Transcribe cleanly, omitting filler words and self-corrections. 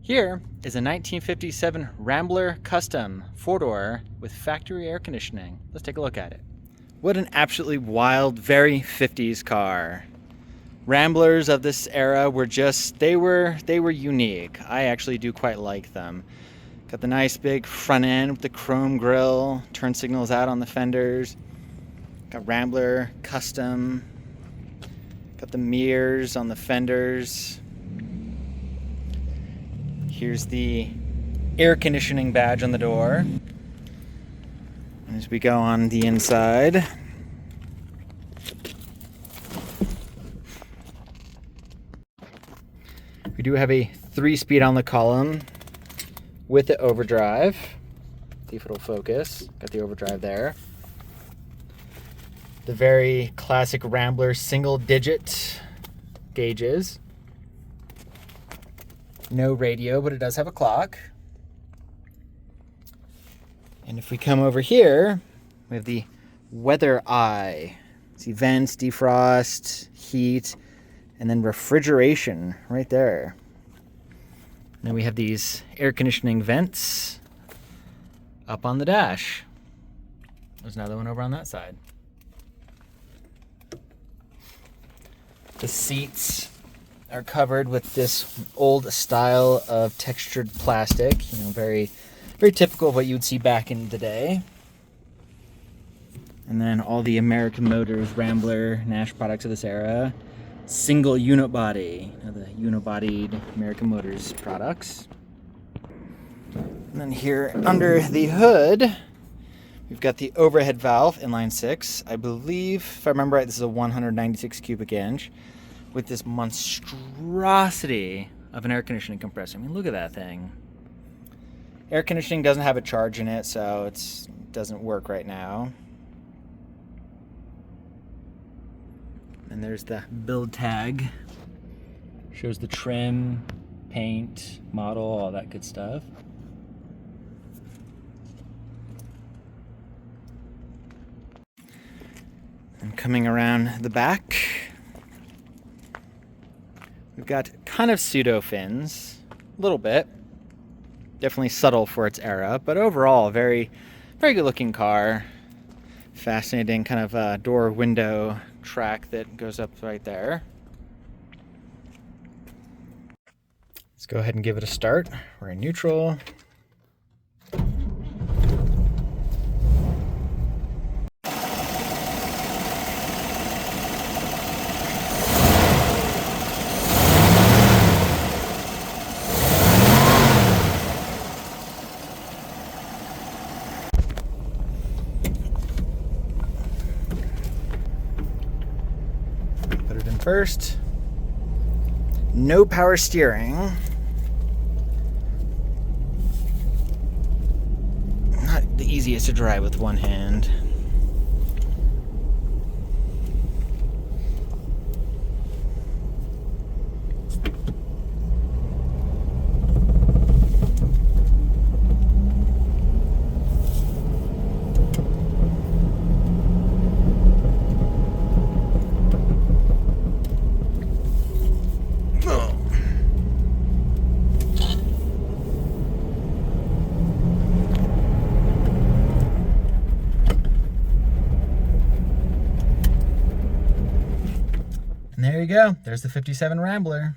Here is a 1957 Rambler Custom 4-door with factory air conditioning. Let's take a look at it. What an absolutely wild, very 50s car. Ramblers of this era were just, they were unique. I actually do quite like them. Got the nice big front end with the chrome grille, turn signals out on the fenders. Got Rambler Custom. Got the mirrors on the fenders. Here's the air conditioning badge on the door. As we go on the inside, we do have a 3-speed on the column with the overdrive. See if it'll focus. Got the overdrive there. The very classic Rambler single-digit gauges. No radio, but it does have a clock. And if we come over here, we have the weather eye. See vents, defrost, heat, and then refrigeration right there. And then we have these air conditioning vents up on the dash. There's another one over on that side. The seats are covered with this old style of textured plastic, very typical of what you would see back in the day. And then all the American Motors, Rambler, Nash products of this era. Single unit body, the unibodied American Motors products. And then here under the hood, we've got the Overhead Valve Inline 6. I believe, if I remember right, this is a 196 cubic inch with this monstrosity of an air conditioning compressor. I mean, look at that thing. Air conditioning doesn't have a charge in it, so it doesn't work right now. And there's the build tag. Shows the trim, paint, model, all that good stuff. And coming around the back, we've got kind of pseudo fins, a little bit. Definitely subtle for its era, but overall, very good looking car. Fascinating kind of door window track that goes up right there. Let's go ahead and give it a start. We're in neutral. Put it in first. No power steering. Not the easiest to drive with one hand. And there you go. There's the 57 Rambler.